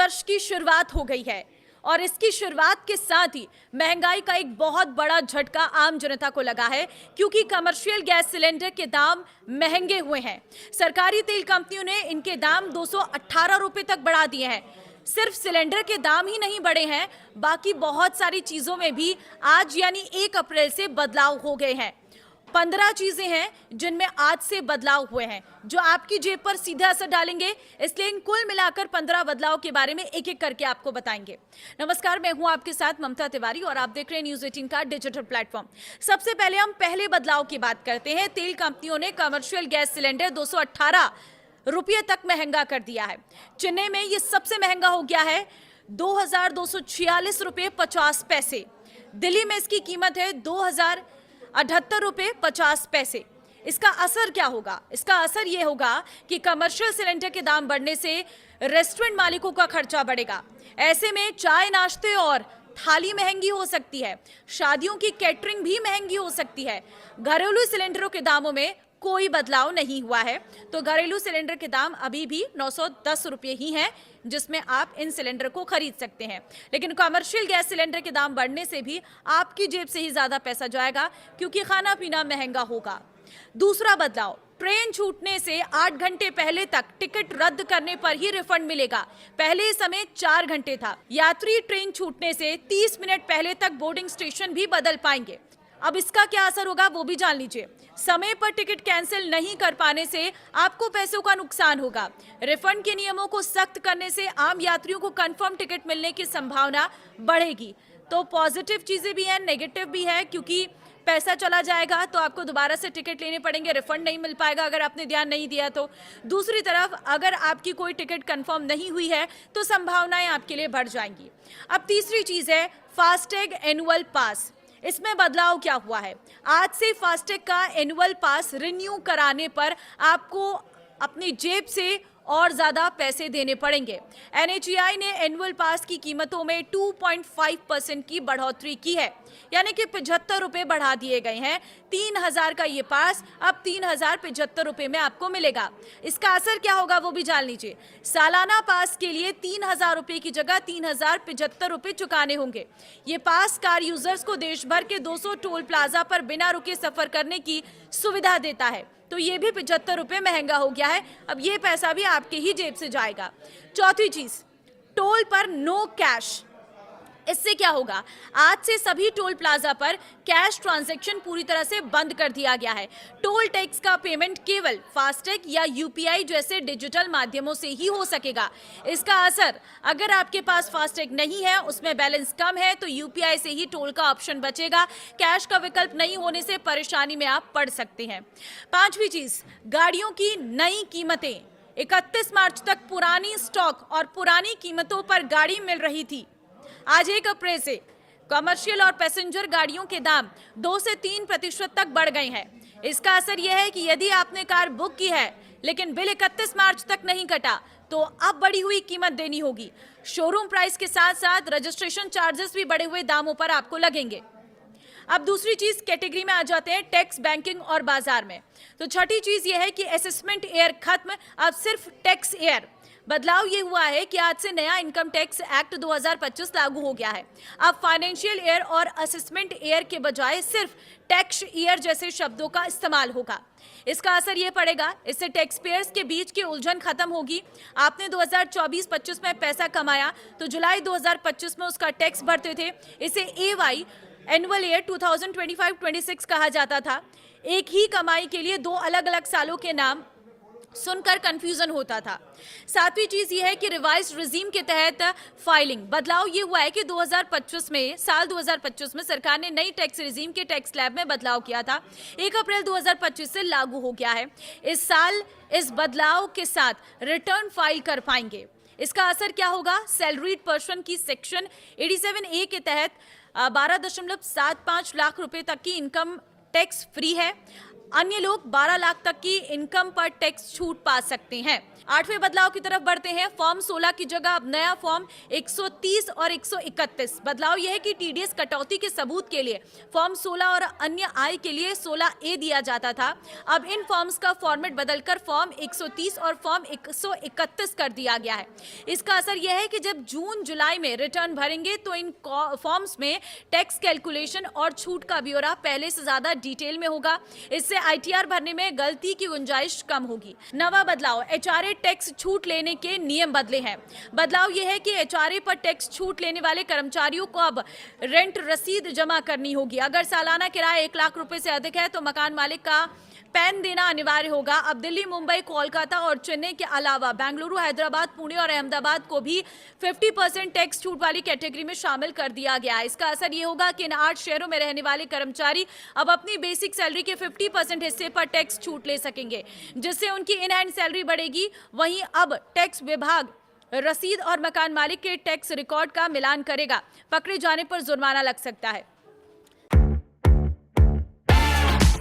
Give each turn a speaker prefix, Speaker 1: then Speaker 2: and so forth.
Speaker 1: वर्ष की शुरुआत हो गई है और इसकी शुरुआत के साथ ही महंगाई का एक बहुत बड़ा झटका आम जनता को लगा है, क्योंकि कमर्शियल गैस सिलेंडर के दाम महंगे हुए हैं। सरकारी तेल कंपनियों ने इनके दाम 218 रुपए तक बढ़ा दिए हैं। सिर्फ सिलेंडर के दाम ही नहीं बढ़े हैं, बाकी बहुत सारी चीजों में भी आज यानी 1 अप्रैल से बदलाव हो गए हैं। 15 चीजें हैं जिनमें आज से बदलाव हुए हैं, जो आपकी जेब पर सीधा असर डालेंगे। इसलिए इन कुल मिलाकर 15 बदलाव के बारे में एक एक करके आपको बताएंगे। नमस्कार, मैं हूं आपके साथ ममता तिवारी और आप देख रहे हैं न्यूज़ 18 का डिजिटल प्लेटफॉर्म। सबसे पहले हम पहले बदलाव की बात करते हैं। तेल कंपनियों ने कमर्शियल गैस सिलेंडर 218 रुपये तक महंगा कर दिया है। चेन्नई में ये सबसे महंगा हो गया है 2246 रुपये 50 पैसे। दिल्ली में इसकी कीमत है 2078 रुपये 50 पैसे। इसका असर क्या होगा? इसका असर यह होगा कि कमर्शियल सिलेंडर के दाम बढ़ने से रेस्टोरेंट मालिकों का खर्चा बढ़ेगा। ऐसे में चाय नाश्ते और थाली महंगी हो सकती है, शादियों की कैटरिंग भी महंगी हो सकती है। घरेलू सिलेंडरों के दामों में कोई बदलाव नहीं हुआ है, तो घरेलू सिलेंडर के दाम अभी भी 910 रुपये ही हैं, जिसमें आप इन सिलेंडर को खरीद सकते हैं। लेकिन कमर्शियल गैस सिलेंडर के दाम बढ़ने से भी आपकी जेब से ही ज्यादा पैसा जाएगा, क्योंकि खाना पीना महंगा होगा। दूसरा बदलाव, ट्रेन छूटने से 8 घंटे पहले तक टिकट रद्द करने पर ही रिफंड मिलेगा। पहले समय 4 घंटे था। यात्री ट्रेन छूटने से 30 मिनट पहले तक बोर्डिंग स्टेशन भी बदल पाएंगे। अब इसका क्या असर होगा वो भी जान लीजिए। समय पर टिकट कैंसिल नहीं कर पाने से आपको पैसों का नुकसान होगा। रिफंड के नियमों को सख्त करने से आम यात्रियों को कंफर्म टिकट मिलने की संभावना बढ़ेगी। तो पॉजिटिव चीजें भी हैं, नेगेटिव भी है, क्योंकि पैसा चला जाएगा तो आपको दोबारा से टिकट लेने पड़ेंगे, रिफंड नहीं मिल पाएगा अगर आपने ध्यान नहीं दिया तो। दूसरी तरफ अगर आपकी कोई टिकट कंफर्म नहीं हुई है तो संभावनाएं आपके लिए बढ़ जाएंगी। अब तीसरी चीज है फास्टैग एनुअल पास। इसमें बदलाव क्या हुआ है? आज से फास्टैग का एनुअल पास रिन्यू कराने पर आपको अपनी जेब से और ज्यादा पैसे देने पड़ेंगे। एनएचएआई ने एनुअल पास की कीमतों में 2.5% की बढ़ोतरी की है, यानी कि 75 रुपए बढ़ा दिए गए हैं। 3000 का ये पास अब 3075 रुपए में आपको मिलेगा। इसका असर क्या होगा वो भी जान लीजिए। सालाना पास के लिए 3000 रुपए की जगह 3075 रुपए चुकाने होंगे। ये पास कार यूजर्स को देश भर के 200 टोल प्लाजा पर बिना रुके सफर करने की सुविधा देता है। तो ये भी 75 रुपए महंगा हो गया है। अब ये पैसा भी आपके ही जेब से जाएगा। चौथी चीज, टोल पर नो कैश। इससे क्या होगा? आज से सभी टोल प्लाजा पर कैश ट्रांजैक्शन पूरी तरह से बंद कर दिया गया है। टोल टैक्स का पेमेंट केवल फास्टैग या यूपीआई जैसे डिजिटल माध्यमों से ही हो सकेगा। इसका असर, अगर आपके पास फास्टैग नहीं है, उसमें बैलेंस कम है, तो यूपीआई से ही टोल का ऑप्शन बचेगा। कैश का विकल्प नहीं होने से परेशानी में आप पड़ सकते हैं। पांचवी चीज, गाड़ियों की नई कीमतें। 31 मार्च तक पुरानी स्टॉक और पुरानी कीमतों पर गाड़ी मिल रही थी। आज 1 अप्रैल से कमर्शियल और पैसेंजर गाड़ियों के दाम 2 से 3% तक बढ़ गए हैं। इसका असर यह है कि यदि आपने कार बुक की है लेकिन बिल 31 मार्च तक नहीं कटा, तो अब बढ़ी हुई कीमत देनी होगी। शोरूम प्राइस के साथ साथ रजिस्ट्रेशन चार्जेस भी बढ़े हुए दामों पर आपको लगेंगे। अब दूसरी चीज कैटेगरी में आ जाते हैं, टैक्स, बैंकिंग और बाजार में। तो छठी चीज यह है कि असेसमेंट ईयर खत्म, अब सिर्फ टैक्स ईयर। बदलाव ये हुआ है कि आज से नया इनकम टैक्स एक्ट 2025 लागू हो गया है। अब फाइनेंशियल ईयर और असेसमेंट ईयर के बजाय सिर्फ टैक्स ईयर जैसे शब्दों का इस्तेमाल होगा। इसका असर ये पड़ेगा, इससे टैक्स पेयर्स के बीच की उलझन खत्म होगी। आपने 2024-25 में पैसा कमाया तो जुलाई 2025 में उसका टैक्स भरते थे। इसे एवाई एनुअल ईयर 2025-26 कहा जाता था। एक ही कमाई के लिए 2 अलग अलग सालों के नाम सुनकर कंफ्यूजन होता था। सातवीं चीज ये है कि रिवाइज्ड रिजीम के तहत फाइलिंग। बदलाव ये हुआ है कि 2025 में सरकार ने नई टैक्स रिजीम के टैक्स स्लैब में बदलाव किया था। 1 अप्रैल 2025 से लागू हो गया है। इस साल इस बदलाव के साथ रिटर्न फाइल कर पाएंगे। इसका असर क्या होगा? सैलरीड पर्सन की सेक्शन 87A के तहत 12.75 लाख रुपए तक की इनकम टैक्स फ्री है। अन्य लोग 12 लाख तक की इनकम पर टैक्स छूट पा सकते हैं। 8वें बदलाव की तरफ बढ़ते हैं। फॉर्म 16 की जगह अब नया फॉर्म 130 और 131। बदलाव यह है कि टीडीएस कटौती के सबूत के लिए फॉर्म 16 और अन्य आय के लिए 16A दिया जाता था। अब इन फॉर्म्स का फॉर्मेट बदलकर फॉर्म 130 और फॉर्म 131 कर दिया गया है। इसका असर यह है कि जब जून जुलाई में रिटर्न भरेंगे तो इन फॉर्म्स में टैक्स कैलकुलेशन और छूट का ब्यौरा पहले से ज्यादा डिटेल में होगा। इससे आईटीआर भरने में गलती की गुंजाइश कम होगी। नवा बदलाव, एचआरए टैक्स छूट लेने के नियम बदले हैं। बदलाव यह है कि एचआरए पर टैक्स छूट लेने वाले कर्मचारियों को अब रेंट रसीद जमा करनी होगी। अगर सालाना किराया 1 लाख रुपए से अधिक है तो मकान मालिक का पैन देना अनिवार्य होगा। अब दिल्ली, मुंबई, कोलकाता और चेन्नई के अलावा बेंगलुरु, हैदराबाद, पुणे और अहमदाबाद को भी 50% टैक्स छूट वाली कैटेगरी में शामिल कर दिया गया है। इसका असर ये होगा कि इन 8 शहरों में रहने वाले कर्मचारी अब अपनी बेसिक सैलरी के 50% हिस्से पर टैक्स छूट ले सकेंगे, जिससे उनकी इन हैंड सैलरी बढ़ेगी। वहीं अब टैक्स विभाग रसीद और मकान मालिक के टैक्स रिकॉर्ड का मिलान करेगा। पकड़े जाने पर जुर्माना लग सकता है।